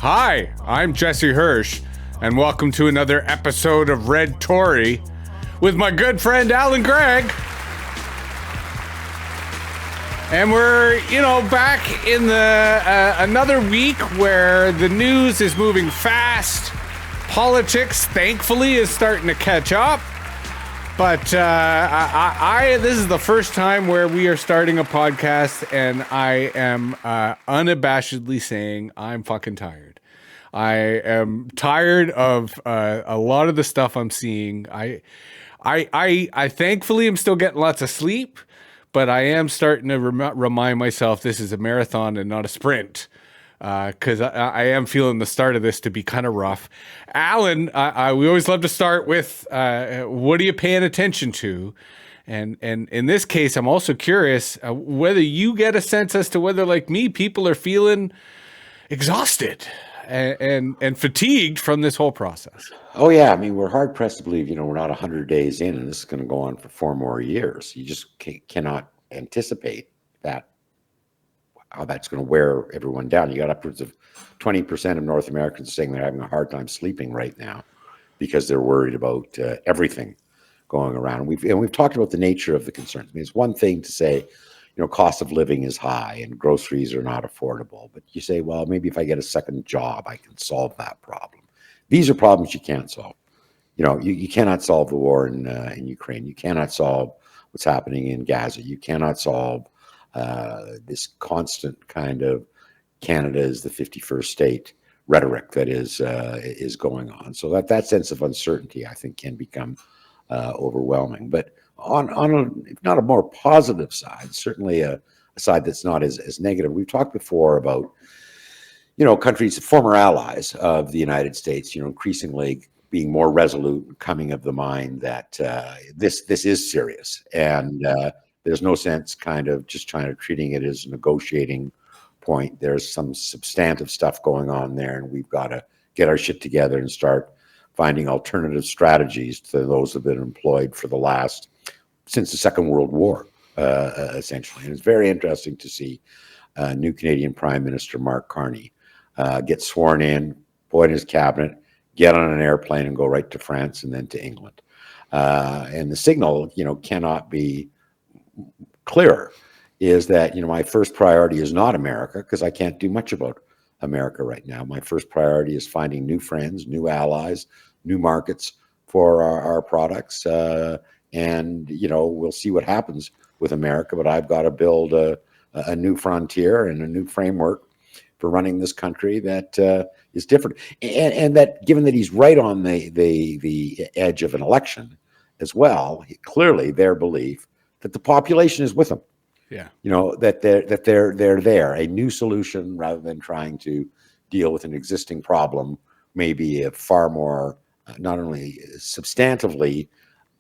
Hi, I'm Jesse Hirsh, and welcome to another episode of Red-Tory with my good friend Allan Gregg. And we're, back in the another week where the news is moving fast. Politics, thankfully, is starting to catch up. But this is the first time where we are starting a podcast, and I am unabashedly saying I'm fucking tired. I am tired of a lot of the stuff I'm seeing. I thankfully am still getting lots of sleep, but I am starting to remind myself this is a marathon and not a sprint. Because I am feeling the start of this to be kind of rough. Allan, we always love to start with what are you paying attention to? And in this case, I'm also curious whether you get a sense as to whether, like me, people are feeling exhausted and fatigued from this whole process. Oh, yeah. I mean, we're hard pressed to believe, we're not 100 days in and this is going to go on for 4 more years. You just cannot anticipate that. How that's going to wear everyone down. You got upwards of 20% of North Americans saying they're having a hard time sleeping right now because they're worried about everything going around. And we've talked about the nature of the concerns. I mean, it's one thing to say, cost of living is high and groceries are not affordable. But you say, well, maybe if I get a second job, I can solve that problem. These are problems you can't solve. You cannot solve the war in Ukraine. You cannot solve what's happening in Gaza. You cannot solve this constant kind of Canada is the 51st state rhetoric that is going on. So that sense of uncertainty, I think, can become overwhelming. But on if not a more positive side, certainly a side that's not as negative. We've talked before about, countries, former allies of the United States, increasingly being more resolute, coming of the mind that this is serious. And there's no sense kind of just treating it as a negotiating point. There's some substantive stuff going on there, and we've got to get our shit together and start finding alternative strategies to those that have been employed for since the Second World War, essentially. And it's very interesting to see new Canadian Prime Minister Mark Carney get sworn in, appoint his cabinet, get on an airplane and go right to France and then to England. And the signal, cannot be clearer, is that my first priority is not America, because I can't do much about America right now. My first priority is finding new friends, new allies, new markets for our products, and we'll see what happens with America. But I've got to build a new frontier and a new framework for running this country that is different, and that, given that he's right on the edge of an election as well, clearly their belief that the population is with them. Yeah. That they're there. A new solution rather than trying to deal with an existing problem may be a far more, not only substantively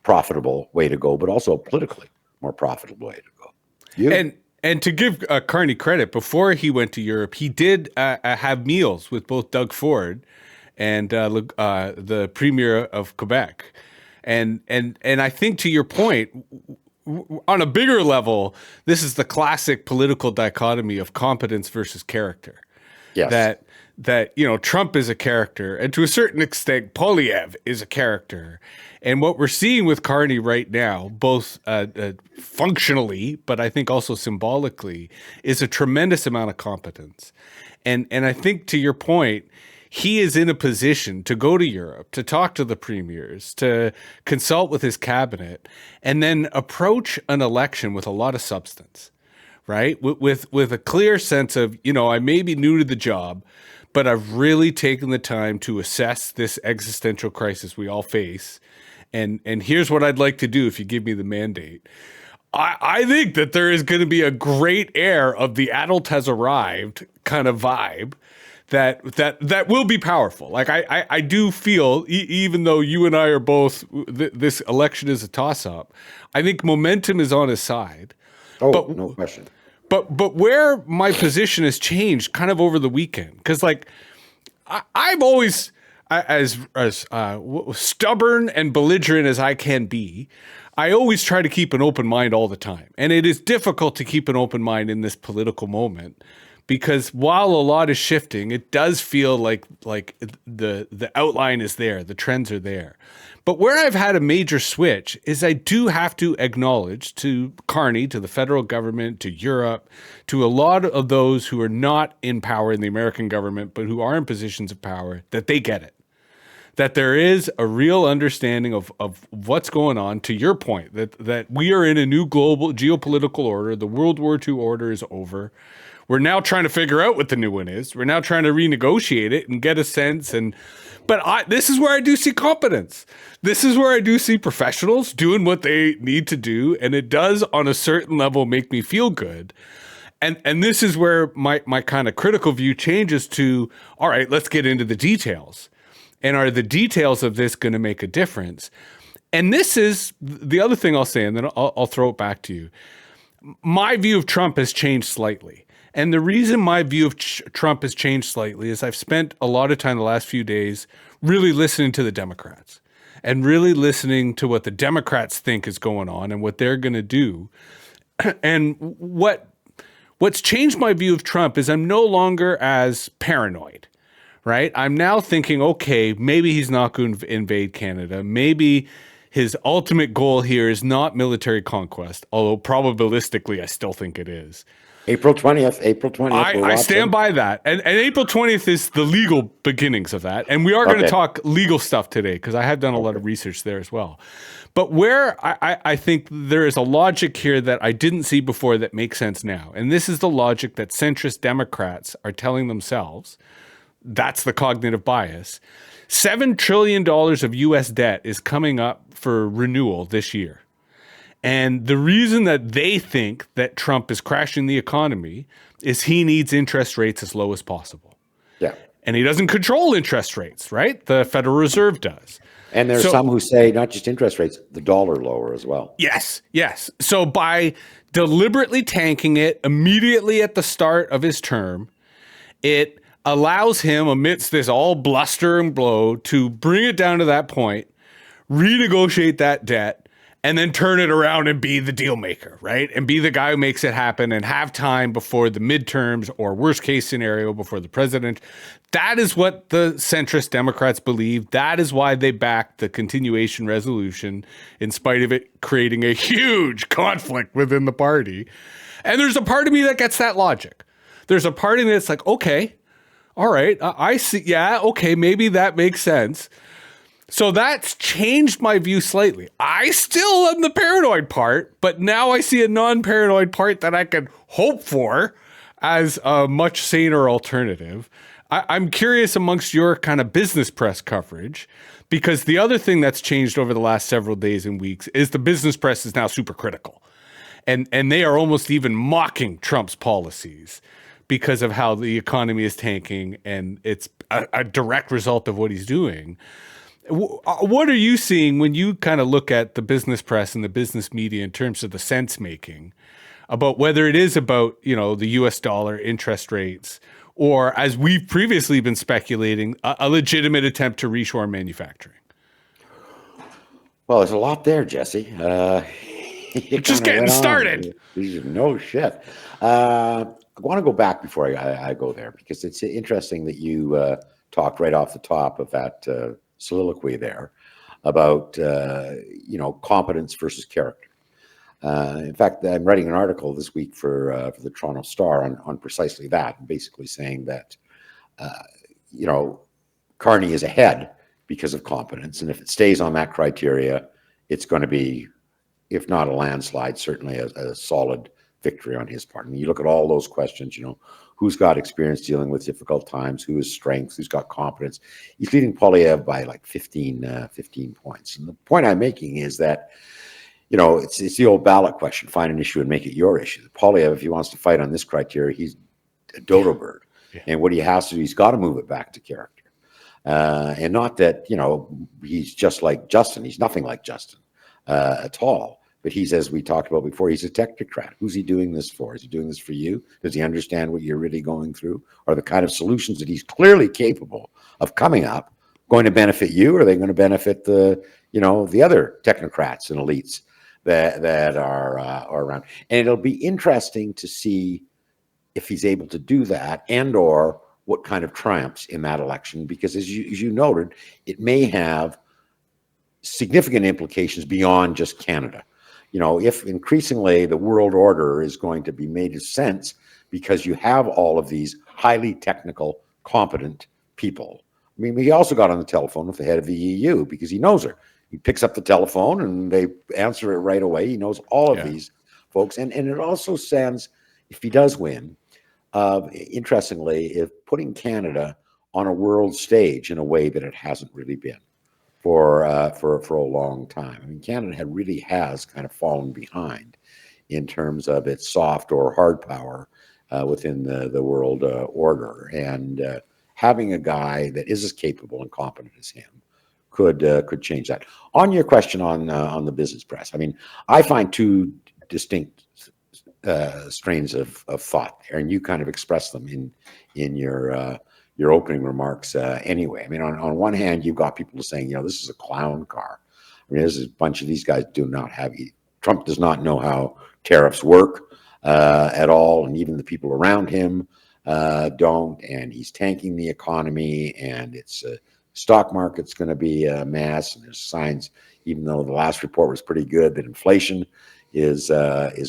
profitable way to go, but also a politically more profitable way to go. And to give Carney credit, before he went to Europe, he did have meals with both Doug Ford and the Premier of Quebec. And I think, to your point, on a bigger level, this is the classic political dichotomy of competence versus character. Yes. That Trump is a character, and to a certain extent, Poilievre is a character. And what we're seeing with Carney right now, both functionally, but I think also symbolically, is a tremendous amount of competence. And I think, to your point, he is in a position to go to Europe, to talk to the premiers, to consult with his cabinet, and then approach an election with a lot of substance, right? With a clear sense of, I may be new to the job, but I've really taken the time to assess this existential crisis we all face. And here's what I'd like to do if you give me the mandate. I think that there is going to be a great air of the adult has arrived kind of vibe that will be powerful. Like I do feel, even though you and I are both, this election is a toss-up, I think momentum is on his side. Oh, but, no question. But where my position has changed kind of over the weekend, because I'm always as stubborn and belligerent as I can be. I always try to keep an open mind all the time, and it is difficult to keep an open mind in this political moment. because while a lot is shifting, it does feel like the outline is there, the trends are there. But where I've had a major switch is I do have to acknowledge to Carney, to the federal government, to Europe, to a lot of those who are not in power in the American government, but who are in positions of power, that they get it. That there is a real understanding of what's going on, to your point, that we are in a new global geopolitical order. The World War II order is over. We're now trying to figure out what the new one is. We're now trying to renegotiate it and get a sense. But this is where I do see competence. This is where I do see professionals doing what they need to do. And it does, on a certain level, make me feel good. And this is where my kind of critical view changes to, all right, let's get into the details. And are the details of this going to make a difference? And this is the other thing I'll say, and then I'll throw it back to you. My view of Trump has changed slightly. And the reason my view of Trump has changed slightly is I've spent a lot of time the last few days really listening to the Democrats and really listening to what the Democrats think is going on and what they're going to do. And what's changed my view of Trump is I'm no longer as paranoid. Right? I'm now thinking, okay, maybe he's not going to invade Canada. Maybe his ultimate goal here is not military conquest, although probabilistically I still think it is. April 20th. I stand by that. And April 20th is the legal beginnings of that. And we are going to talk legal stuff today because I have done a lot of research there as well. But where I think there is a logic here that I didn't see before that makes sense now. And this is the logic that centrist Democrats are telling themselves. That's the cognitive bias. $7 trillion of U.S. debt is coming up for renewal this year. And the reason that they think that Trump is crashing the economy is he needs interest rates as low as possible. Yeah. And he doesn't control interest rates, right? The Federal Reserve does. And there's some who say not just interest rates, the dollar lower as well. Yes. So by deliberately tanking it immediately at the start of his term, it allows him, amidst this all bluster and blow, to bring it down to that point, renegotiate that debt, and then turn it around and be the deal maker, right? And be the guy who makes it happen and have time before the midterms or worst case scenario before the president. That is what the centrist Democrats believe. That is why they backed the continuation resolution, in spite of it creating a huge conflict within the party. And there's a part of me that gets that logic. There's a part of me that's like, okay, all right, I see. Yeah, okay, maybe that makes sense. So that's changed my view slightly. I still am the paranoid part, but now I see a non-paranoid part that I can hope for as a much saner alternative. I'm curious amongst your kind of business press coverage, because the other thing that's changed over the last several days and weeks is the business press is now super critical. And they are almost even mocking Trump's policies because of how the economy is tanking, and it's a direct result of what he's doing. What are you seeing when you kind of look at the business press and the business media in terms of the sense making about whether it is about, the US dollar interest rates, or, as we've previously been speculating, a legitimate attempt to reshore manufacturing? Well, there's a lot there, Jesse. Just getting started. No shit. I want to go back before I go there, because it's interesting that you talked right off the top of that soliloquy there about competence versus character. In fact, I'm writing an article this week for the Toronto Star on precisely that, basically saying that Carney is ahead because of competence, and if it stays on that criteria, it's going to be, if not a landslide, certainly a solid victory on his part. And you look at all those questions, who's got experience dealing with difficult times, who has strengths, who's got competence. He's leading Poilievre by like 15 points. And the point I'm making is that, it's the old ballot question: find an issue and make it your issue. Poilievre, if he wants to fight on this criteria, he's a dodo bird. Yeah. And what he has to do, he's got to move it back to character. And not that, he's just like Justin. He's nothing like Justin at all. But he's, as we talked about before, he's a technocrat. Who's he doing this for? Is he doing this for you? Does he understand what you're really going through? Are the kind of solutions that he's clearly capable of coming up going to benefit you, or are they going to benefit the other technocrats and elites that are around? And it'll be interesting to see if he's able to do that, and or what kind of triumphs in that election, because as you noted, it may have significant implications beyond just Canada. You know, if increasingly the world order is going to be made of sense because you have all of these highly technical, competent people. I mean, he also got on the telephone with the head of the EU because he knows her. He picks up the telephone and they answer it right away. He knows all of these folks. And it also sends, if he does win, interestingly, if putting Canada on a world stage in a way that it hasn't really been for a long time. I mean, Canada really has kind of fallen behind in terms of its soft or hard power within the world order. And having a guy that is as capable and competent as him could change that. On your question on the business press, I mean, I find two distinct strains of thought there, and you kind of express them in your opening remarks anyway. I mean, on one hand, you've got people saying, you know, this is a clown car. I mean, there's a bunch of these guys do not have, Trump does not know how tariffs work at all, and even the people around him don't, and he's tanking the economy, and it's stock market's going to be a mess, and there's signs, even though the last report was pretty good, that inflation is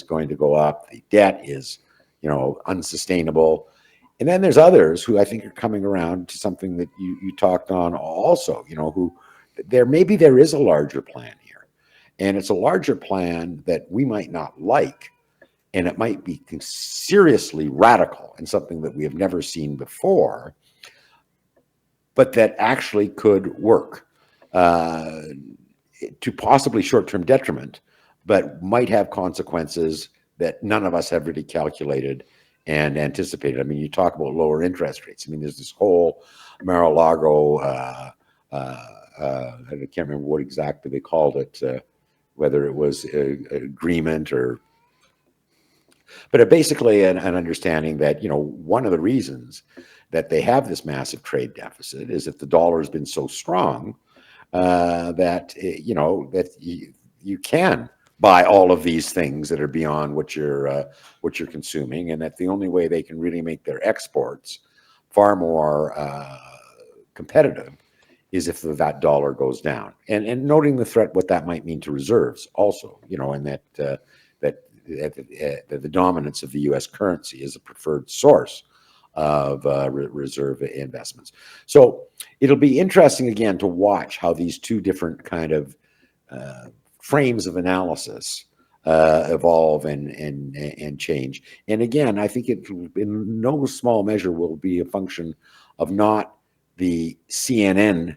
going to go up. The debt is, you know, unsustainable. And then there's others who I think are coming around to something that you talked on also, you know, who maybe there is a larger plan here. And it's a larger plan that we might not like, and it might be seriously radical and something that we have never seen before, but that actually could work to possibly short-term detriment, but might have consequences that none of us have really calculated and anticipated. I mean, you talk about lower interest rates. I mean, there's this whole Mar-a-Lago, I can't remember what exactly they called it, whether it was agreement or, but basically an understanding that, you know, one of the reasons that they have this massive trade deficit is that the dollar has been so strong that, you know, that you can buy all of these things that are beyond what you're consuming, and that the only way they can really make their exports far more competitive is if that dollar goes down. And noting the threat, what that might mean to reserves, also, you know, and that the dominance of the U.S. currency is a preferred source of reserve investments. So it'll be interesting again to watch how these two different kind of frames of analysis evolve and change. And again, I think it, in no small measure, will be a function of not the CNN,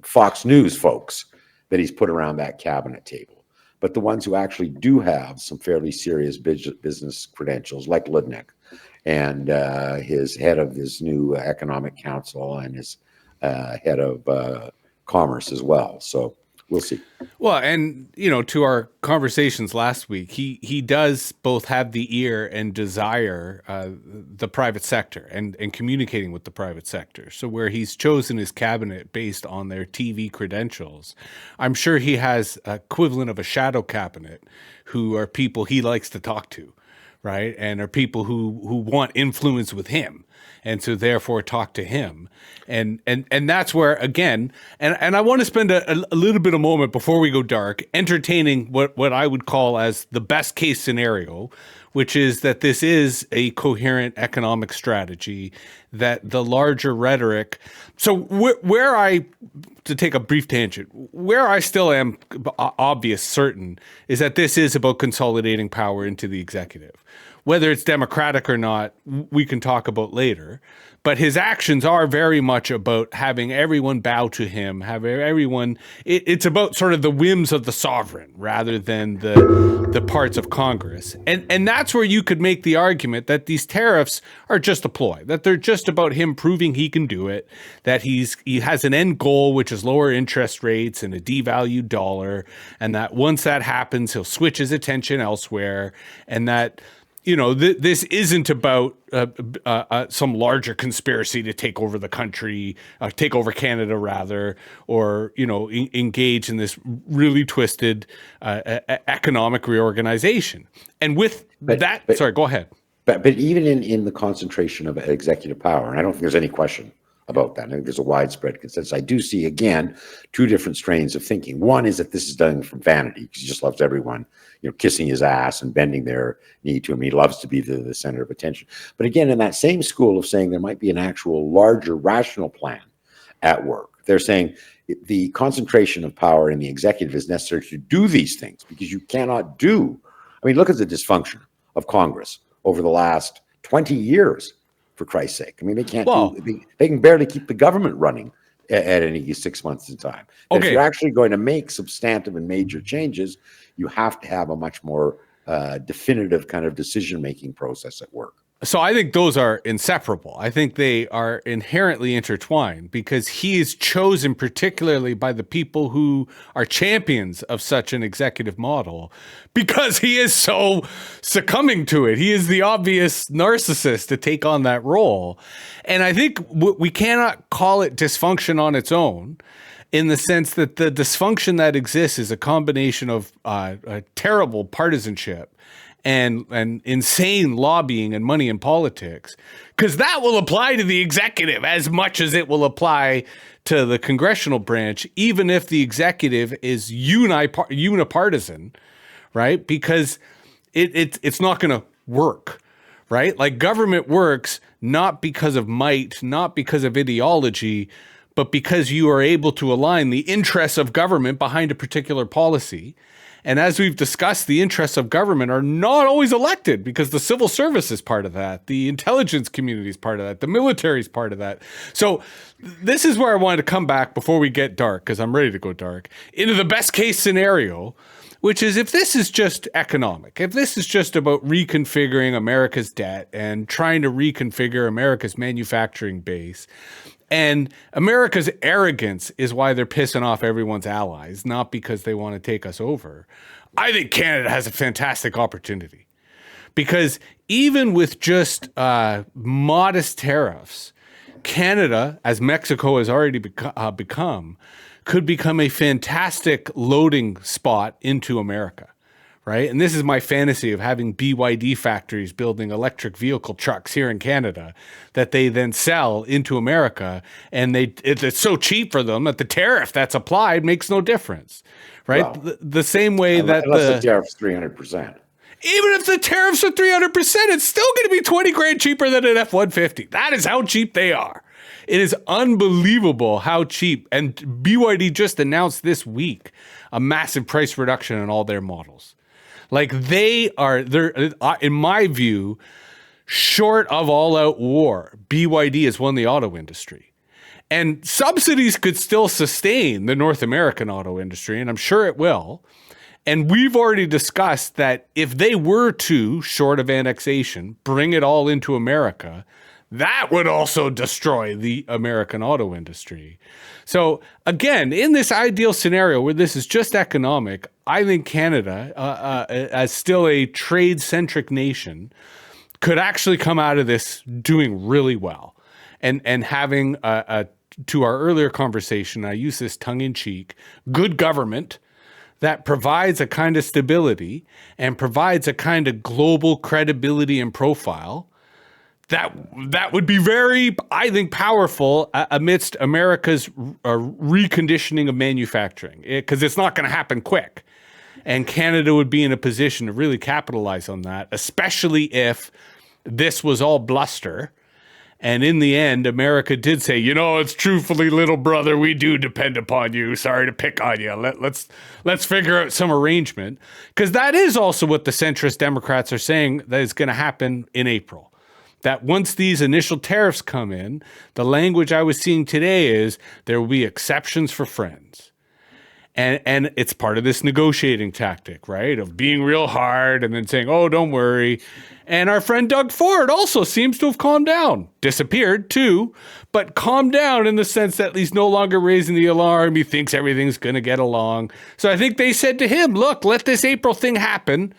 Fox News folks that he's put around that cabinet table, but the ones who actually do have some fairly serious business credentials, like Ludnick and his head of his new economic council and his head of commerce as well. So we'll see. Well, and you know, to our conversations last week, he does both have the ear and desire the private sector and communicating with the private sector. So where he's chosen his cabinet based on their TV credentials, I'm sure he has equivalent of a shadow cabinet who are people he likes to talk to, right? And are people who want influence with him. And so therefore talk to him. And that's where, again, and I want to spend a little bit of moment before we go dark, entertaining what I would call as the best case scenario, which is that this is a coherent economic strategy, that the larger rhetoric. So where I, to take a brief tangent, where I still am certain is that this is about consolidating power into the executive. Whether it's democratic or not, we can talk about later. But his actions are very much about having everyone bow to him, have everyone. It's about sort of the whims of the sovereign rather than the parts of Congress. And that's where you could make the argument that these tariffs are just a ploy, that they're just about him proving he can do it, that he has an end goal, which is lower interest rates and a devalued dollar, and that once that happens, he'll switch his attention elsewhere, and that this isn't about some larger conspiracy to take over the country, take over Canada rather, or engage in this really twisted economic reorganization. And with sorry, go ahead. But even in the concentration of executive power, and I don't think there's any question about that. I think there's a widespread consensus. I do see, again, two different strains of thinking. One is that this is done from vanity because he just loves everyone, kissing his ass and bending their knee to him. He loves to be the center of attention. But again, in that same school of saying there might be an actual larger rational plan at work, they're saying the concentration of power in the executive is necessary to do these things because you cannot do. I mean, look at the dysfunction of Congress over the last 20 years. For Christ's sake. I mean, they can't they can barely keep the government running at any 6 months in time. If you're actually going to make substantive and major changes, you have to have a much more definitive kind of decision-making process at work. So I think those are inseparable. I think they are inherently intertwined because he is chosen particularly by the people who are champions of such an executive model because he is so succumbing to it. He is the obvious narcissist to take on that role. And I think we cannot call it dysfunction on its own, in the sense that the dysfunction that exists is a combination of terrible partisanship and insane lobbying and money in politics, because that will apply to the executive as much as it will apply to the congressional branch, even if the executive is unipartisan, right? Because it's not going to work, right? Like, government works not because of might, not because of ideology, but because you are able to align the interests of government behind a particular policy. And as we've discussed, the interests of government are not always elected because the civil service is part of that. The intelligence community is part of that. The military is part of that. So this is where I wanted to come back before we get dark, because I'm ready to go dark, into the best case scenario, which is if this is just economic, if this is just about reconfiguring America's debt and trying to reconfigure America's manufacturing base, and America's arrogance is why they're pissing off everyone's allies, not because they want to take us over, I think Canada has a fantastic opportunity. Because even with just modest tariffs, Canada, as Mexico has already become, could become a fantastic loading spot into America, right? And this is my fantasy of having BYD factories building electric vehicle trucks here in Canada that they then sell into America, and it's so cheap for them that the tariff that's applied makes no difference, right? Well, the same way that the tariff's 300%. Even if the tariffs are 300%, it's still going to be 20 grand cheaper than an F-150. That is how cheap they are. It is unbelievable how cheap. And BYD just announced this week a massive price reduction in all their models. Like, they're in my view, short of all-out war, BYD has won the auto industry. And subsidies could still sustain the North American auto industry, and I'm sure it will. And we've already discussed that if they were to, short of annexation, bring it all into America, that would also destroy the American auto industry. So again, in this ideal scenario where this is just economic, I think Canada, as still a trade-centric nation, could actually come out of this doing really well. And having, to our earlier conversation, I use this tongue-in-cheek, good government that provides a kind of stability and provides a kind of global credibility and profile that would be very, I think, powerful amidst America's reconditioning of manufacturing, because it's not going to happen quick. And Canada would be in a position to really capitalize on that, especially if this was all bluster. And in the end, America did say, it's truthfully, little brother, we do depend upon you. Sorry to pick on you. Let's figure out some arrangement. Because that is also what the centrist Democrats are saying that is going to happen in April. That once these initial tariffs come in, the language I was seeing today is there will be exceptions for friends. And it's part of this negotiating tactic, right? Of being real hard and then saying, oh, don't worry. And our friend Doug Ford also seems to have calmed down. Disappeared too, but calmed down in the sense that he's no longer raising the alarm. He thinks everything's going to get along. So I think they said to him, look, let this April thing happen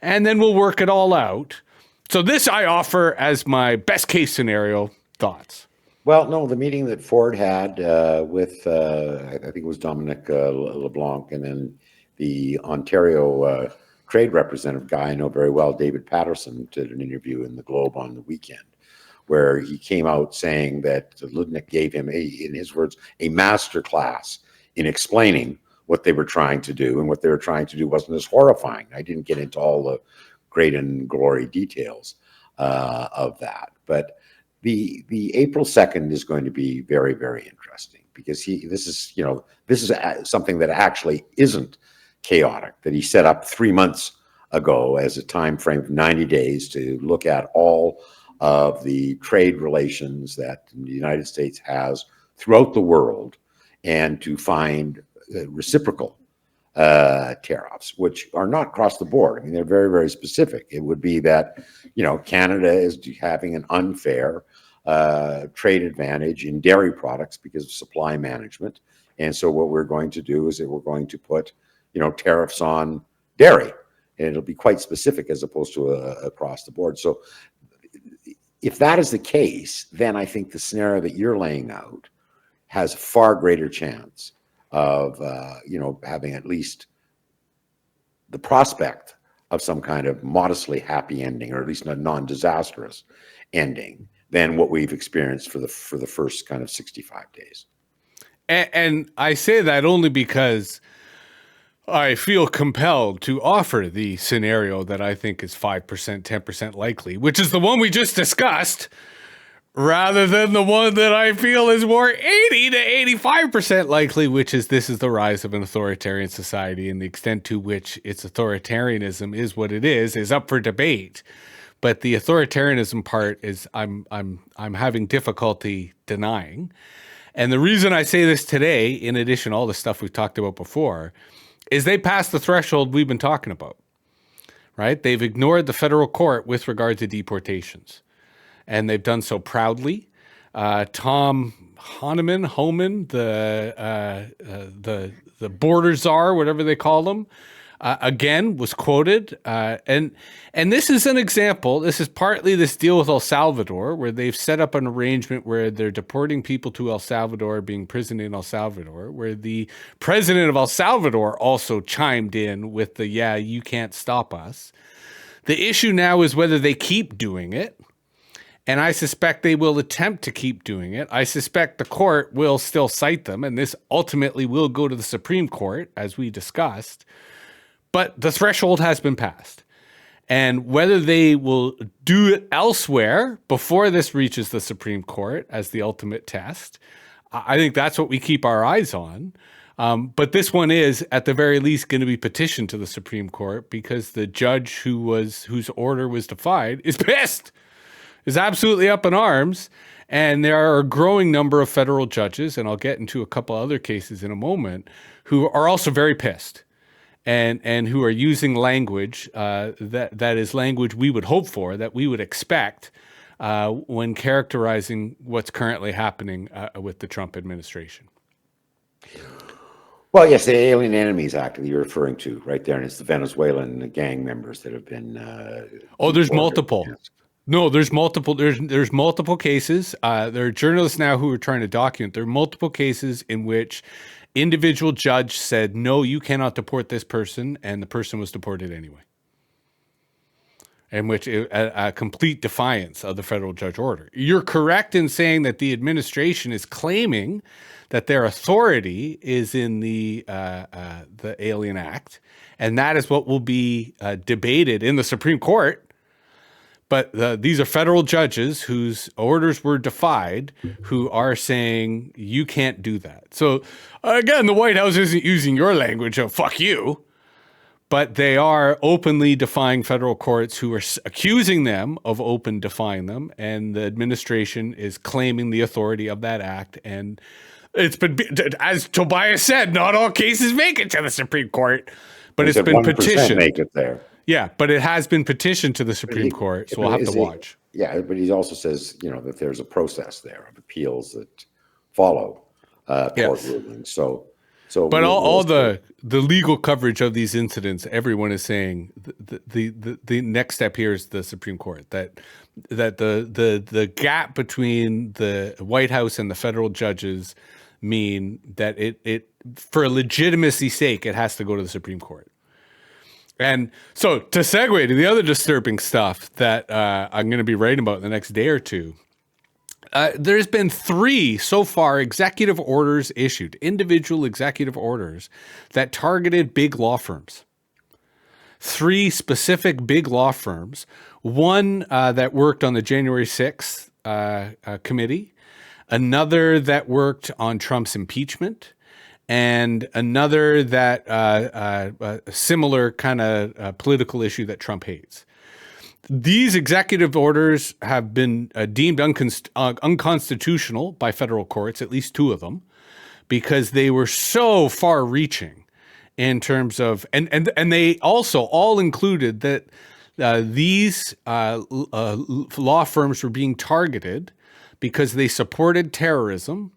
and then we'll work it all out. So this I offer as my best case scenario thoughts. Well, no, the meeting that Ford had with, I think it was Dominic LeBlanc, and then the Ontario trade representative guy I know very well, David Patterson, did an interview in the Globe on the weekend, where he came out saying that Ludnick gave him, in his words, a master class in explaining what they were trying to do, and what they were trying to do wasn't as horrifying. I didn't get into all the great and glory details of that, but the April 2nd is going to be very, very interesting, because this is something that actually isn't chaotic, that he set up 3 months ago as a time frame of 90 days to look at all of the trade relations that the United States has throughout the world, and to find reciprocal tariffs, which are not across the board. I mean, they're very, very specific. It would be that, Canada is having an unfair trade advantage in dairy products because of supply management. And so what we're going to do is that we're going to put, tariffs on dairy, and it'll be quite specific as opposed to across the board. So if that is the case, then I think the scenario that you're laying out has a far greater chance of, having at least the prospect of some kind of modestly happy ending, or at least a non-disastrous ending, than what we've experienced for the first kind of 65 days. And I say that only because I feel compelled to offer the scenario that I think is 5%, 10% likely, which is the one we just discussed, rather than the one that I feel is more 80 to 85% likely, which is this is the rise of an authoritarian society, and the extent to which its authoritarianism is what it is up for debate. But the authoritarianism part is I'm having difficulty denying. And the reason I say this today, in addition to all the stuff we've talked about before, is they passed the threshold we've been talking about, right? They've ignored the federal court with regard to deportations, and they've done so proudly. Tom Homan, the border czar, whatever they call them, again was quoted, and this is an example. This is partly this deal with El Salvador, where they've set up an arrangement where they're deporting people to El Salvador, being imprisoned in El Salvador, where the president of El Salvador also chimed in with the, yeah, you can't stop us. The issue now is whether they keep doing it. And I suspect they will attempt to keep doing it. I suspect the court will still cite them, and this ultimately will go to the Supreme Court, as we discussed. But the threshold has been passed. And whether they will do it elsewhere before this reaches the Supreme Court as the ultimate test, I think that's what we keep our eyes on. But this one is, at the very least, going to be petitioned to the Supreme Court, because the judge whose order was defied is pissed. Is absolutely up in arms, and there are a growing number of federal judges, and I'll get into a couple other cases in a moment, who are also very pissed, and who are using language that is language we would hope for, that we would expect when characterizing what's currently happening with the Trump administration. Well, yes, the Alien Enemies Act that you're referring to right there, and it's the Venezuelan gang members that have been. There's multiple. Yes. No, there's multiple. There's multiple cases. There are journalists now who are trying to document. There are multiple cases in which individual judge said, no, you cannot deport this person, and the person was deported anyway. In which a complete defiance of the federal judge order. You're correct in saying that the administration is claiming that their authority is in the Alien Act, and that is what will be debated in the Supreme Court. But these are federal judges whose orders were defied, who are saying you can't do that. So again, the White House isn't using your language of fuck you, but they are openly defying federal courts who are accusing them of open defying them. And the administration is claiming the authority of that act. And it's been, as Tobias said, not all cases make it to the Supreme Court, but it's been petitioned. Make it there. Yeah, but it has been petitioned to the Supreme Court, so we'll have to watch. Yeah, but he also says, that there's a process there of appeals that follow court rulings. So So But all we'll the legal coverage of these incidents, everyone is saying the next step here is the Supreme Court. That the gap between the White House and the federal judges mean that it for legitimacy's sake, it has to go to the Supreme Court. And so to segue to the other disturbing stuff that I'm going to be writing about in the next day or two, there's been 3 so far executive orders issued, individual executive orders that targeted big law firms. 3 specific big law firms. One that worked on the January 6th committee, another that worked on Trump's impeachment, and another that similar kind of political issue that Trump hates. These executive orders have been deemed unconstitutional by federal courts, at least 2 of them, because they were so far-reaching in terms of, and they also all included that these law firms were being targeted because they supported terrorism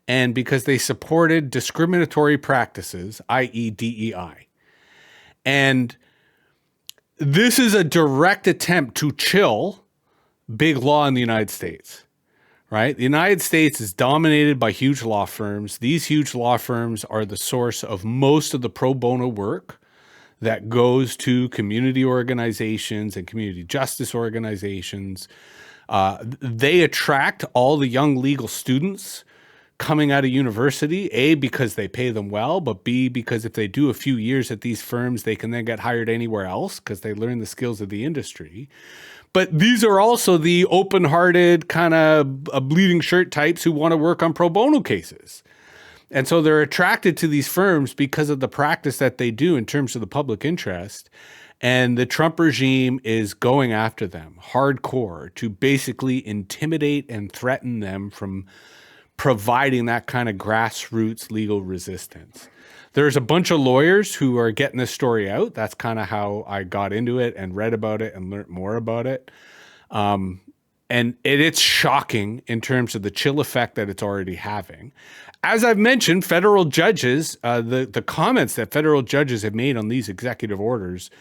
and because they supported discriminatory practices, i.e. DEI. And this is a direct attempt to chill big law in the United States, right? The United States is dominated by huge law firms. These huge law firms are the source of most of the pro bono work that goes to community organizations and community justice organizations. They attract all the young legal students coming out of university, A, because they pay them well, but B, because if they do a few years at these firms, they can then get hired anywhere else because they learn the skills of the industry. But these are also the open-hearted kind of bleeding shirt types who want to work on pro bono cases. And so they're attracted to these firms because of the practice that they do in terms of the public interest. And the Trump regime is going after them hardcore to basically intimidate and threaten them from providing that kind of grassroots legal resistance. There's a bunch of lawyers who are getting this story out. That's kind of how I got into it and read about it and learned more about it. And it's shocking in terms of the chill effect that it's already having. As I've mentioned, federal judges, the comments that federal judges have made on these executive orders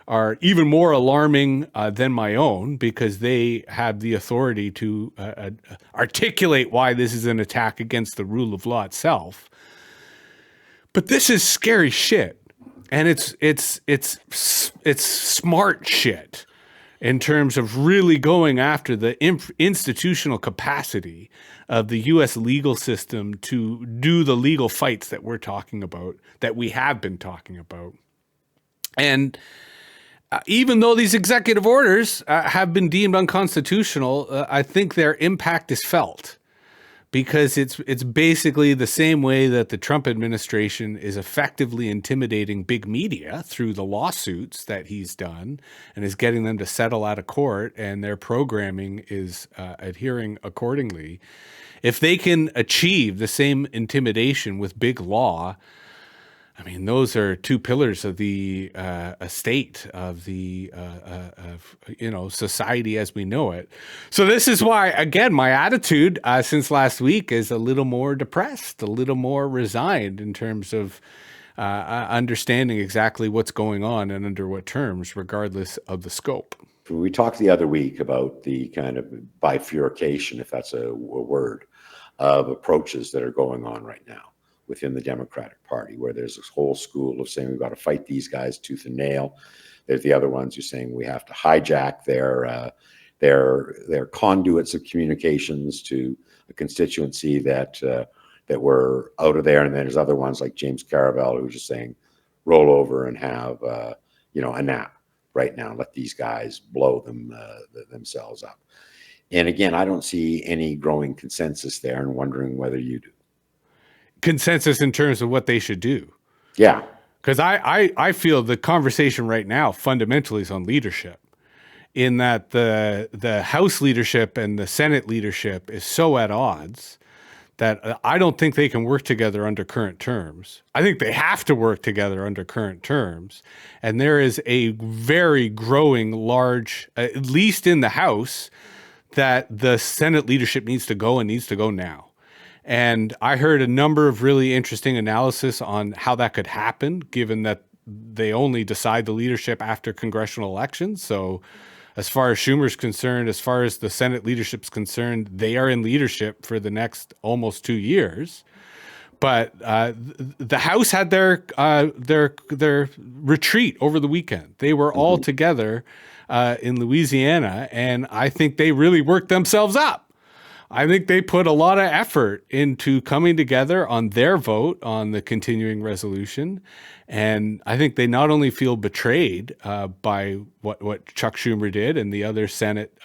are even more alarming than my own because they have the authority to articulate why this is an attack against the rule of law itself. But this is scary shit, and it's smart shit in terms of really going after the institutional capacity of the U.S. legal system to do the legal fights that we're talking about, that we have been talking about, and even though these executive orders have been deemed unconstitutional, I think their impact is felt because it's basically the same way that the Trump administration is effectively intimidating big media through the lawsuits that he's done and is getting them to settle out of court, and their programming is adhering accordingly. If they can achieve the same intimidation with big law, I mean, those are 2 pillars of the estate of the society as we know it. So this is why, again, my attitude since last week is a little more depressed, a little more resigned in terms of understanding exactly what's going on and under what terms, regardless of the scope. We talked the other week about the kind of bifurcation, if that's a word, of approaches that are going on right now within the Democratic Party, where there's this whole school of saying we've got to fight these guys tooth and nail. There's the other ones who are saying we have to hijack their conduits of communications to a constituency that were out of there. And then there's other ones like James Caravel who's just saying roll over and have a nap right now. Let these guys blow themselves up. And again, I don't see any growing consensus there, and wondering whether you do. Consensus in terms of what they should do. Yeah. Because I feel the conversation right now fundamentally is on leadership, in that the House leadership and the Senate leadership is so at odds that I don't think they can work together under current terms. I think they have to work together under current terms. And there is a very growing large, at least in the House, that the Senate leadership needs to go, and needs to go now. And I heard a number of really interesting analysis on how that could happen, given that they only decide the leadership after congressional elections. So as far as Schumer's concerned, as far as the Senate leadership's concerned, they are in leadership for the next almost 2 years. But the House had their retreat over the weekend. They were all together in Louisiana, and I think they really worked themselves up. I think they put a lot of effort into coming together on their vote on the continuing resolution. And I think they not only feel betrayed by what Chuck Schumer did and the other Senate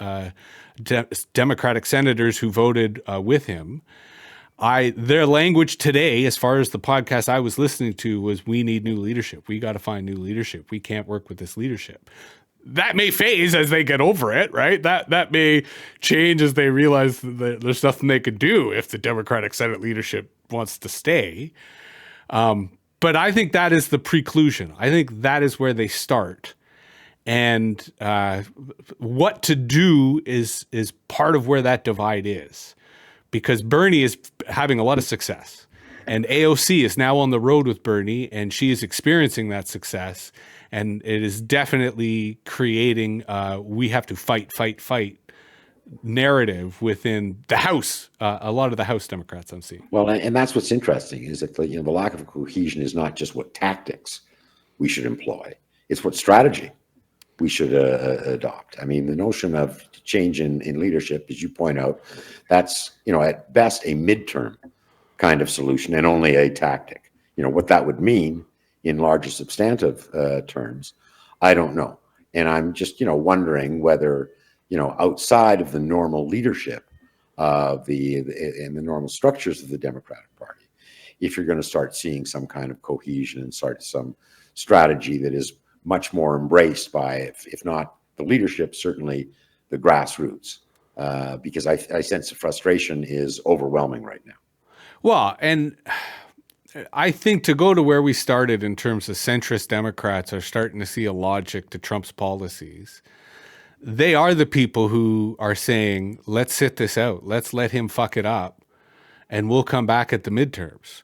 Democratic senators who voted with him. Their language today, as far as the podcast I was listening to, was we need new leadership. We got to find new leadership. We can't work with this leadership. That may phase as they get over it, right? That may change as they realize that there's nothing they could do if the Democratic Senate leadership wants to stay. But I think that is the preclusion. I think that is where they start. And what to do is part of where that divide is. Because Bernie is having a lot of success. And AOC is now on the road with Bernie, and she is experiencing that success. And it is definitely creating we have to fight narrative within the House. A lot of the House Democrats I'm seeing. Well, and that's what's interesting is that the lack of cohesion is not just what tactics we should employ; it's what strategy we should adopt. I mean, the notion of change in leadership, as you point out, that's at best a midterm kind of solution and only a tactic. What that would mean in larger substantive terms, I don't know. And I'm just, wondering whether, outside of the normal leadership of the normal structures of the Democratic Party, if you're going to start seeing some kind of cohesion and start some strategy that is much more embraced by, if not the leadership, certainly the grassroots, because I sense the frustration is overwhelming right now. Well, and I think to go to where we started in terms of centrist Democrats are starting to see a logic to Trump's policies. They are the people who are saying, let's sit this out. Let's let him fuck it up and we'll come back at the midterms.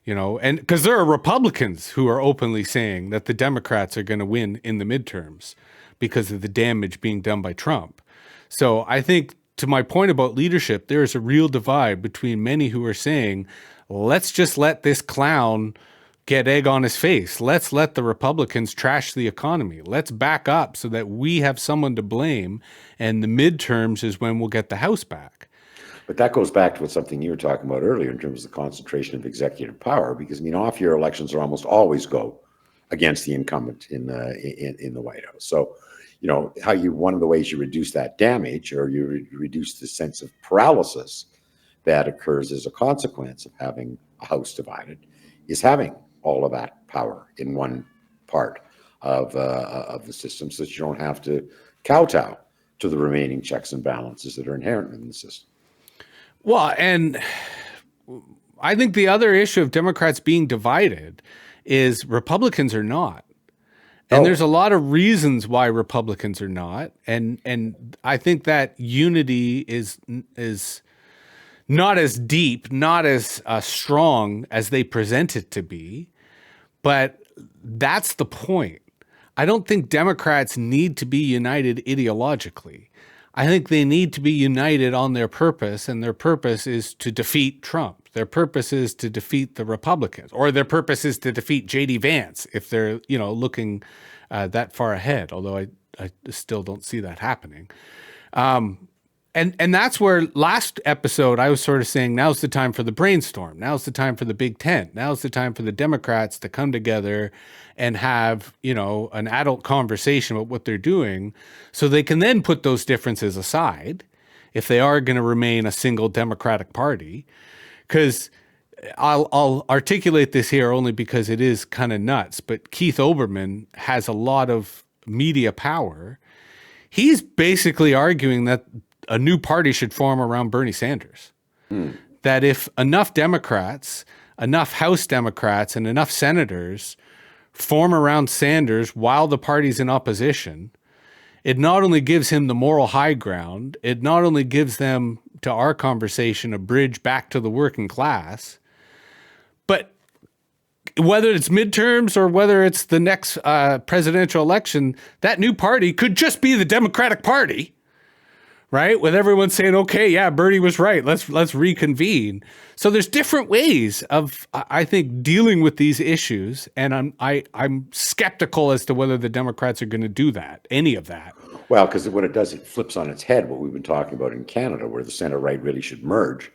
And because there are Republicans who are openly saying that the Democrats are going to win in the midterms because of the damage being done by Trump. So I think to my point about leadership, there is a real divide between many who are saying, let's just let this clown get egg on his face. Let's let the Republicans trash the economy. Let's back up so that we have someone to blame. And the midterms is when we'll get the House back. But that goes back to something you were talking about earlier in terms of the concentration of executive power, because off-year elections are almost always go against the incumbent in the White House. So, one of the ways you reduce that damage, or you reduce the sense of paralysis that occurs as a consequence of having a House divided, is having all of that power in one part of the system, so that you don't have to kowtow to the remaining checks and balances that are inherent in the system. Well, and I think the other issue of Democrats being divided is Republicans are not. And there's a lot of reasons why Republicans are not. And I think that unity is not as deep, not as strong as they present it to be. But that's the point. I don't think Democrats need to be united ideologically. I think they need to be united on their purpose, and their purpose is to defeat Trump. Their purpose is to defeat the Republicans, or their purpose is to defeat J.D. Vance if they're, looking that far ahead, although I still don't see that happening. And that's where last episode I was sort of saying, now's the time for the brainstorm. Now's the time for the big tent. Now's the time for the Democrats to come together and have, an adult conversation about what they're doing so they can then put those differences aside if they are going to remain a single Democratic Party. Because I'll articulate this here only because it is kind of nuts, but Keith Olbermann has a lot of media power. He's basically arguing that a new party should form around Bernie Sanders. That if enough Democrats, enough House Democrats, and enough senators form around Sanders while the party's in opposition, it not only gives him the moral high ground, it not only gives them to our conversation a bridge back to the working class. But whether it's midterms or whether it's the next presidential election, that new party could just be the Democratic Party, right? With everyone saying, okay, yeah, Bernie was right. Let's reconvene. So there's different ways of, I think, dealing with these issues. And I'm skeptical as to whether the Democrats are going to do that, any of that. Well, because what it does, it flips on its head what we've been talking about in Canada, where the center right really should merge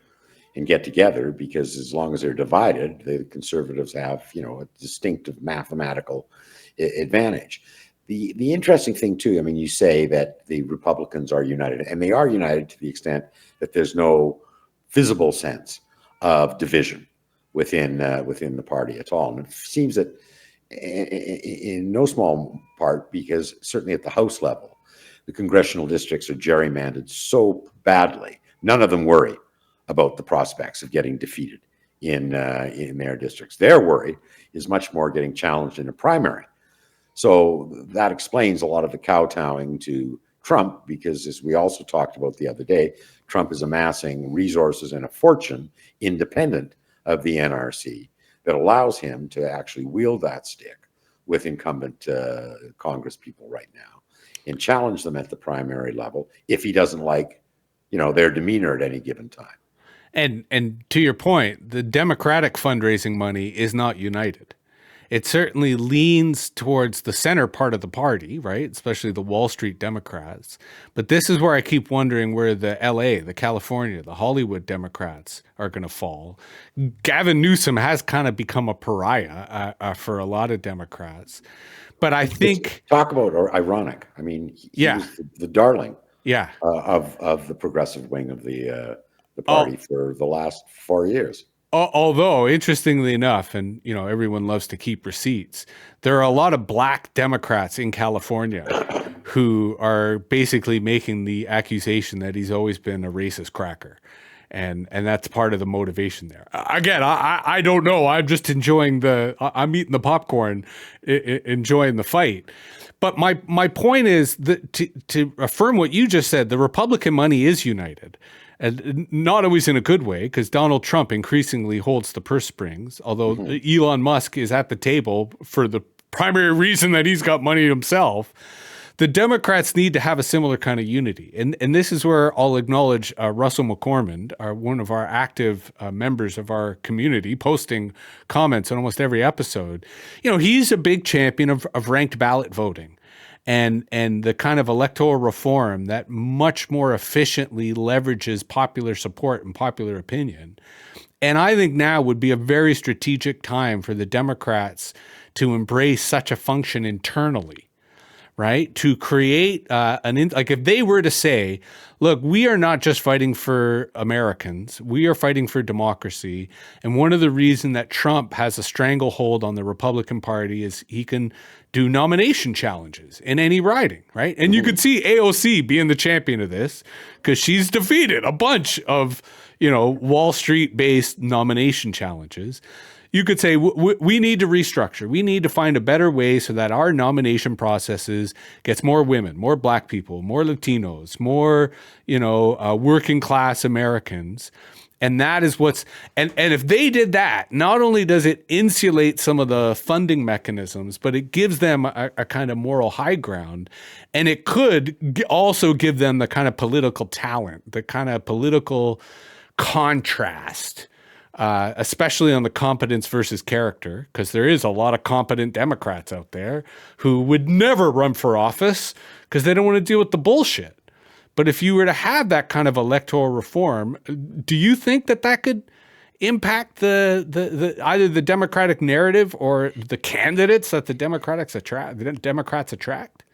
and get together, because as long as they're divided, the conservatives have, a distinctive mathematical advantage. The interesting thing too, I mean, you say that the Republicans are united, and they are united to the extent that there's no visible sense of division within the party at all. And it seems that in no small part because certainly at the House level, the congressional districts are gerrymandered so badly, none of them worry about the prospects of getting defeated in their districts. Their worry is much more getting challenged in a primary. So that explains a lot of the kowtowing to Trump, because as we also talked about the other day, Trump is amassing resources and a fortune independent of the NRC that allows him to actually wield that stick with incumbent Congress people right now and challenge them at the primary level if he doesn't like, their demeanor at any given time. And to your point, the Democratic fundraising money is not united. It certainly leans towards the center part of the party, right? Especially the Wall Street Democrats. But this is where I keep wondering where the LA, the California, the Hollywood Democrats are going to fall. Gavin Newsom has kind of become a pariah for a lot of Democrats. But I think... Talk about ironic. I mean, he was the darling of the progressive wing of the party for the last 4 years. Although, interestingly enough, and everyone loves to keep receipts, there are a lot of black Democrats in California who are basically making the accusation that he's always been a racist cracker. And that's part of the motivation there. Again, I don't know. I'm just enjoying I'm eating the popcorn, enjoying the fight. But my point is that to affirm what you just said, the Republican money is united. And not always in a good way, because Donald Trump increasingly holds the purse strings, although Elon Musk is at the table for the primary reason that he's got money himself. The Democrats need to have a similar kind of unity. And this is where I'll acknowledge Russell McCormick, one of our active members of our community, posting comments on almost every episode. He's a big champion of ranked ballot voting. And the kind of electoral reform that much more efficiently leverages popular support and popular opinion. And I think now would be a very strategic time for the Democrats to embrace such a function internally, right? To create like if they were to say, look, we are not just fighting for Americans, we are fighting for democracy. And one of the reasons that Trump has a stranglehold on the Republican Party is he can do nomination challenges in any riding, right? And you could see AOC being the champion of this because she's defeated a bunch of, Wall Street-based nomination challenges. You could say, we need to restructure. We need to find a better way so that our nomination processes gets more women, more black people, more Latinos, more, working class Americans. And that is and if they did that, not only does it insulate some of the funding mechanisms, but it gives them a kind of moral high ground. And it could also give them the kind of political talent, the kind of political contrast, especially on the competence versus character, because there is a lot of competent Democrats out there who would never run for office because they don't want to deal with the bullshit. But if you were to have that kind of electoral reform, do you think that could impact the either the Democratic narrative or the candidates that the Democrats attract?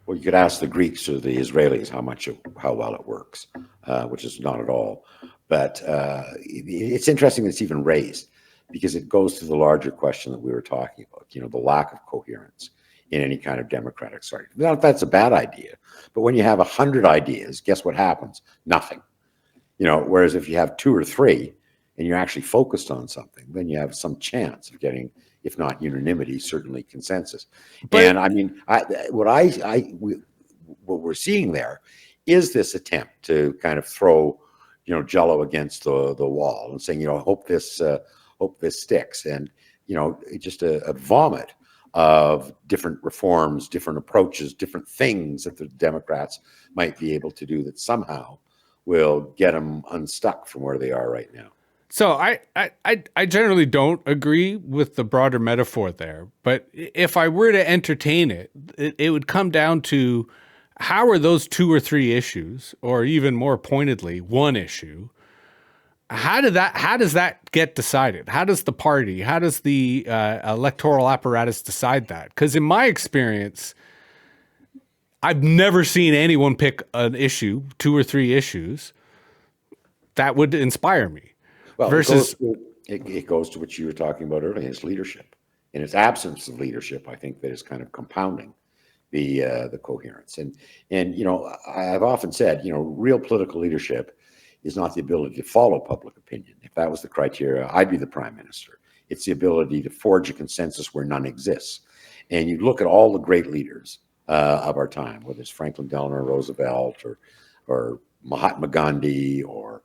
Well, you could ask the Greeks or the Israelis how well it works, which is not at all. But it's interesting that it's even raised because it goes to the larger question that we were talking about, the lack of coherence in any kind of democratic society. Not if that's a bad idea, but when you have 100 ideas, guess what happens? Nothing. Whereas if you have 2 or 3 and you're actually focused on something, then you have some chance of getting, if not unanimity, certainly consensus. But, and I mean, what we're seeing there is this attempt to kind of throw Jello against the wall and saying, hope this sticks, and just a vomit of different reforms, different approaches, different things that the Democrats might be able to do that somehow will get them unstuck from where they are right now. So I generally don't agree with the broader metaphor there, but if I were to entertain it, it would come down to how are those two or three issues, or even more pointedly, one issue, how does that get decided? How does the party, how does the electoral apparatus decide that? Because in my experience, I've never seen anyone pick an issue, two or three issues, that would inspire me. Well, Versus, it goes to what you were talking about earlier, its leadership. In its absence of leadership, I think that is kind of compounding the coherence. And I've often said, real political leadership is not the ability to follow public opinion. If that was the criteria, I'd be the prime minister. It's the ability to forge a consensus where none exists. And you look at all the great leaders of our time, whether it's Franklin Delano Roosevelt or Mahatma Gandhi or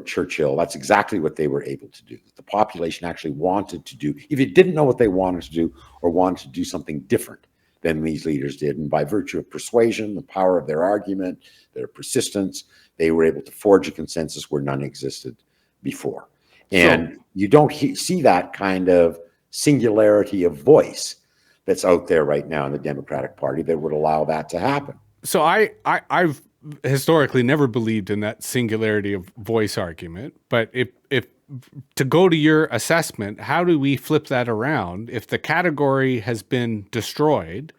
Churchill. That's exactly what they were able to do. The population actually wanted to do, if it didn't know what they wanted to do or wanted to do something different than these leaders did, and by virtue of persuasion, the power of their argument, their persistence, they were able to forge a consensus where none existed before. And you don't see that kind of singularity of voice that's out there right now in the Democratic Party that would allow that to happen. So I've historically never believed in that singularity of voice argument, but if to go to your assessment, how do we flip that around? If the category has been destroyed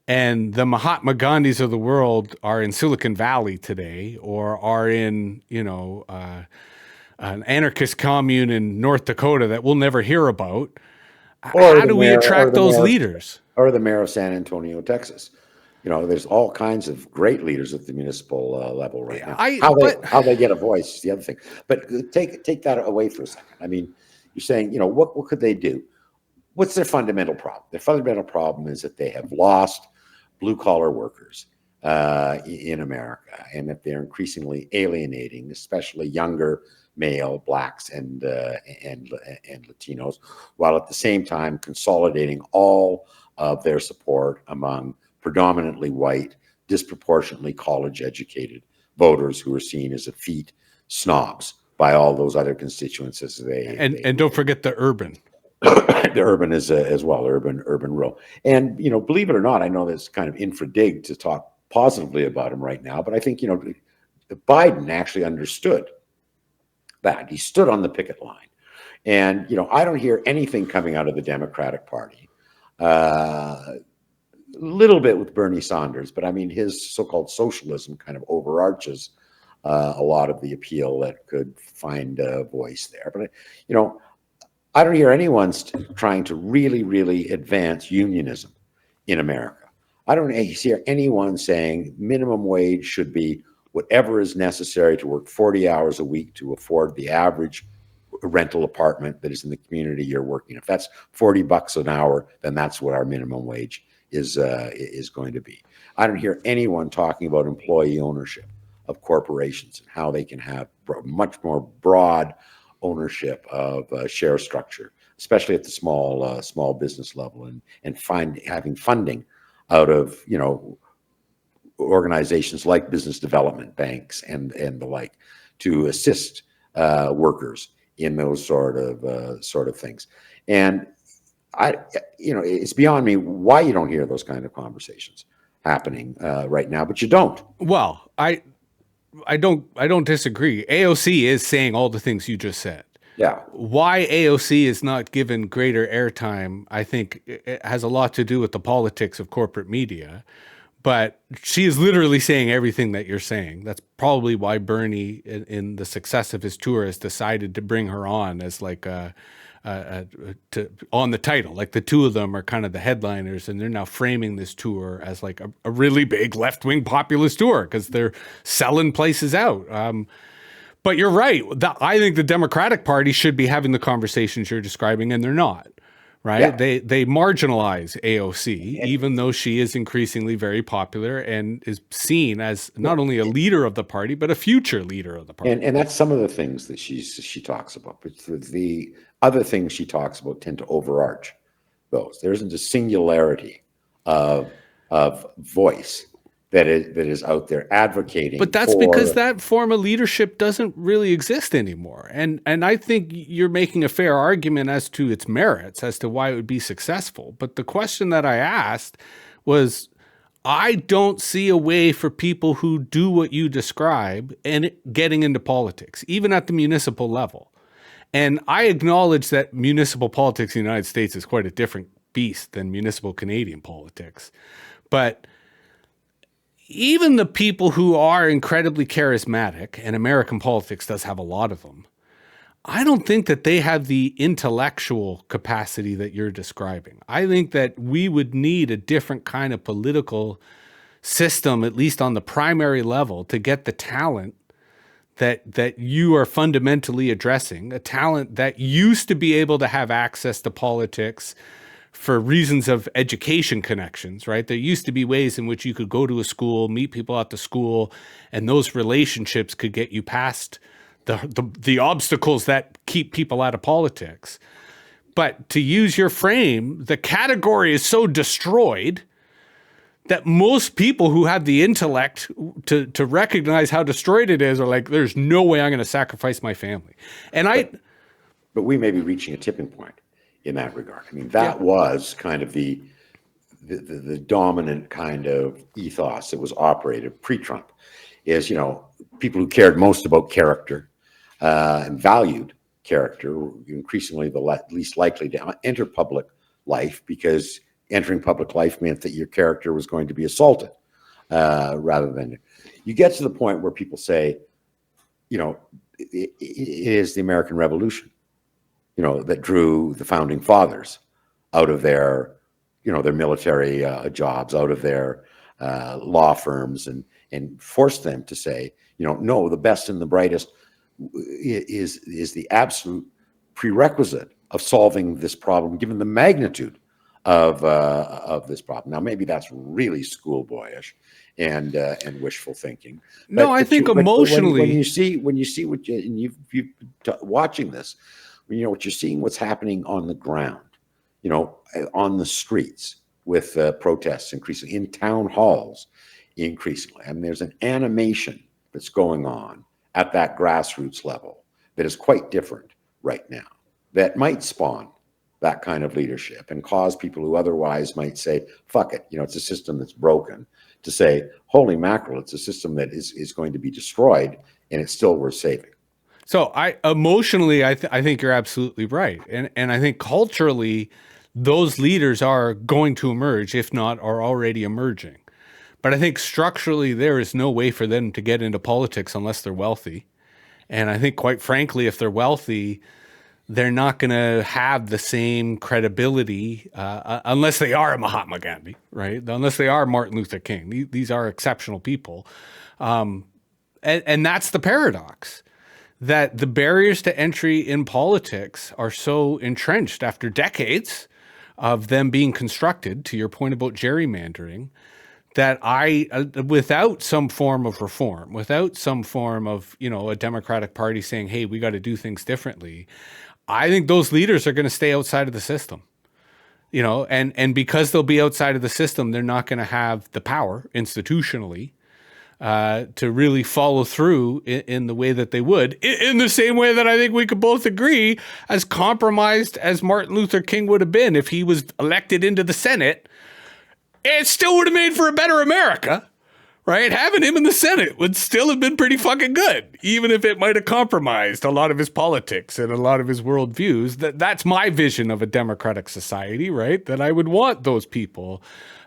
and the Mahatma Gandhis of the world are in Silicon Valley today, or are in, an anarchist commune in North Dakota that we'll never hear about, how do we attract those leaders? Or the mayor of San Antonio, Texas. There's all kinds of great leaders at the municipal level right now. How they get a voice is the other thing. But take that away for a second. I mean, you're saying, what could they do? What's their fundamental problem? Their fundamental problem is that they have lost blue-collar workers in America, and that they're increasingly alienating, especially younger male blacks and Latinos, while at the same time consolidating all of their support among predominantly white, disproportionately college-educated voters who are seen as effete snobs by all those other constituents. And don't forget the urban. The urban is as well, urban rural. And believe it or not, I know that's kind of infra-dig to talk positively about him right now, but I think Biden actually understood that. He stood on the picket line, and I don't hear anything coming out of the Democratic Party. Little bit with Bernie Sanders, but I mean, his so-called socialism kind of overarches a lot of the appeal that could find a voice there. But I don't hear anyone trying to really, really advance unionism in America. I don't hear anyone saying minimum wage should be whatever is necessary to work 40 hours a week to afford the average rental apartment that is in the community you're working. If that's $40 an hour, then that's what our minimum wage is going to be. I don't hear anyone talking about employee ownership of corporations and how they can have much more broad ownership of share structure, especially at the small business level, and having funding out of organizations like business development banks and the like to assist workers in those sort of things. And it's beyond me why you don't hear those kind of conversations happening right now, but you don't. Well, I don't disagree. AOC is saying all the things you just said. Yeah. Why AOC is not given greater airtime, I think it has a lot to do with the politics of corporate media. But she is literally saying everything that you're saying. That's probably why Bernie, in the success of his tour, has decided to bring her on as like on the title. Like the two of them are kind of the headliners, and they're now framing this tour as like a really big left-wing populist tour because they're selling places out. But you're right. I think the Democratic Party should be having the conversations you're describing, and they're not. right? Yeah. They marginalize AOC, even though she is increasingly very popular and is seen as not only a leader of the party, but a future leader of the party. And that's some of the things that she talks about. But the other things she talks about tend to overarch those. There isn't a singularity of voice that is out there advocating. But that's because that form of leadership doesn't really exist anymore. And I think you're making a fair argument as to its merits, as to why it would be successful. But the question that I asked was, I don't see a way for people who do what you describe and getting into politics, even at the municipal level. And I acknowledge that municipal politics in the United States is quite a different beast than municipal Canadian politics. But even the people who are incredibly charismatic, and American politics does have a lot of them, I don't think that they have the intellectual capacity that you're describing. I think that we would need a different kind of political system, at least on the primary level, to get the talent that you are fundamentally addressing, a talent that used to be able to have access to politics for reasons of education connections, right? There used to be ways in which you could go to a school, meet people at the school, and those relationships could get you past the obstacles that keep people out of politics. But to use your frame, the category is so destroyed that most people who have the intellect to recognize how destroyed it is are like, there's no way I'm going to sacrifice my family. And but we may be reaching a tipping point in that regard. I mean, that was kind of the dominant kind of ethos that was operated pre-Trump, is, you know, people who cared most about character and valued character were increasingly the least likely to enter public life, because entering public life meant that your character was going to be assaulted, rather than. You get to the point where people say, you know, it is the American Revolution, you know, that drew the founding fathers out of their, you know, their military jobs, out of their law firms, and forced them to say, you know, no, the best and the brightest is the absolute prerequisite of solving this problem, given the magnitude of this problem. Now, maybe that's really schoolboyish and wishful thinking. No, I think emotionally, when you see what you, and you've watching this, you know what you're seeing, what's happening on the ground, you know, on the streets with protests increasing, in town halls increasingly. I mean, there's an animation that's going on at that grassroots level that is quite different right now, that might spawn that kind of leadership and cause people who otherwise might say, fuck it, you know, it's a system that's broken, to say, holy mackerel, it's a system that is going to be destroyed and it's still worth saving. So emotionally, I think you're absolutely right. And I think culturally, those leaders are going to emerge, if not are already emerging. But I think structurally, there is no way for them to get into politics unless they're wealthy. And I think, quite frankly, if they're wealthy, they're not going to have the same credibility unless they are a Mahatma Gandhi, right? Unless they are Martin Luther King. These are exceptional people. And that's the paradox, that the barriers to entry in politics are so entrenched after decades of them being constructed, to your point about gerrymandering, that without some form of reform, without some form of, you know, a Democratic Party saying, hey, we got to do things differently, I think those leaders are going to stay outside of the system, you know, and because they'll be outside of the system, they're not going to have the power institutionally to really follow through in the way that they would, in the same way that I think we could both agree, as compromised as Martin Luther King would have been if he was elected into the Senate, it still would have made for a better America, right? Having him in the Senate would still have been pretty fucking good, even if it might have compromised a lot of his politics and a lot of his worldviews. That's my vision of a democratic society, right? That I would want those people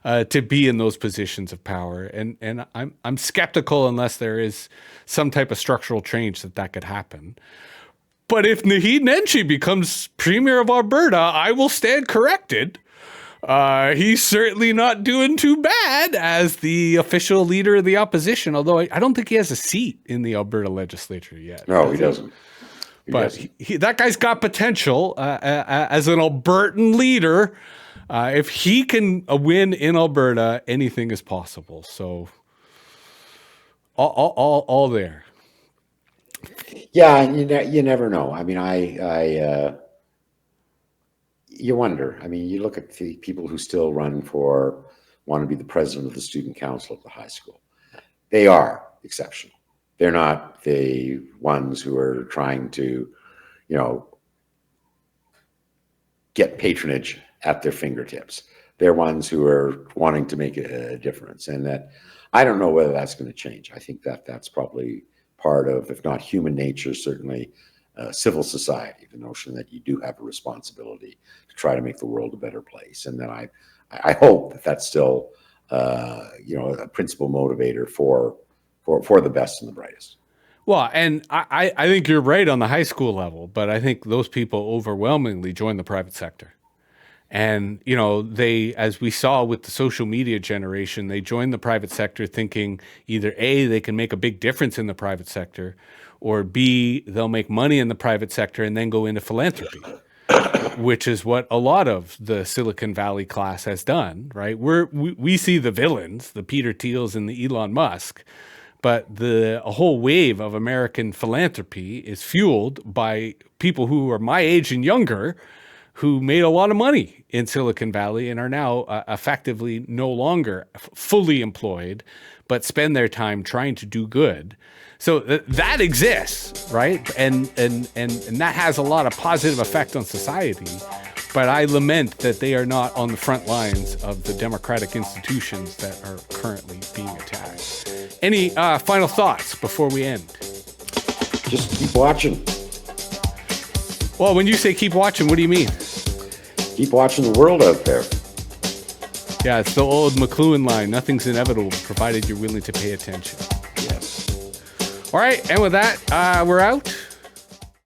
to be in those positions of power, and I'm skeptical unless there is some type of structural change that could happen. But if Naheed Nenshi becomes Premier of Alberta, I will stand corrected. He's certainly not doing too bad as the official leader of the opposition, although I don't think he has a seat in the Alberta legislature yet. No, he doesn't. But Yes. that guy's got potential as an Albertan leader. If he can win in Alberta, anything is possible. So all there. Yeah, you never know. I mean, you wonder. I mean, you look at the people who still want to be the president of the student council at the high school. They are exceptional. They're not the ones who are trying to, get patronage at their fingertips. They're ones who are wanting to make a difference. And that, I don't know whether that's going to change. I think that that's probably part of, if not human nature, certainly civil society, the notion that you do have a responsibility to try to make the world a better place. And then I hope that that's still, a principal motivator for the best and the brightest. Well, and I think you're right on the high school level, but I think those people overwhelmingly join the private sector. And, they, as we saw with the social media generation, they join the private sector thinking either A, they can make a big difference in the private sector, or B, they'll make money in the private sector and then go into philanthropy, which is what a lot of the Silicon Valley class has done, right? We see the villains, the Peter Thiels and the Elon Musk, but a whole wave of American philanthropy is fueled by people who are my age and younger, who made a lot of money in Silicon Valley and are now effectively no longer fully employed, but spend their time trying to do good. So that exists, right? And that has a lot of positive effect on society. But I lament that they are not on the front lines of the democratic institutions that are currently being attacked. Any final thoughts before we end? Just keep watching. Well, when you say keep watching, what do you mean? Keep watching the world out there. Yeah, it's the old McLuhan line. Nothing's inevitable, provided you're willing to pay attention. Yes. All right, and with that, we're out.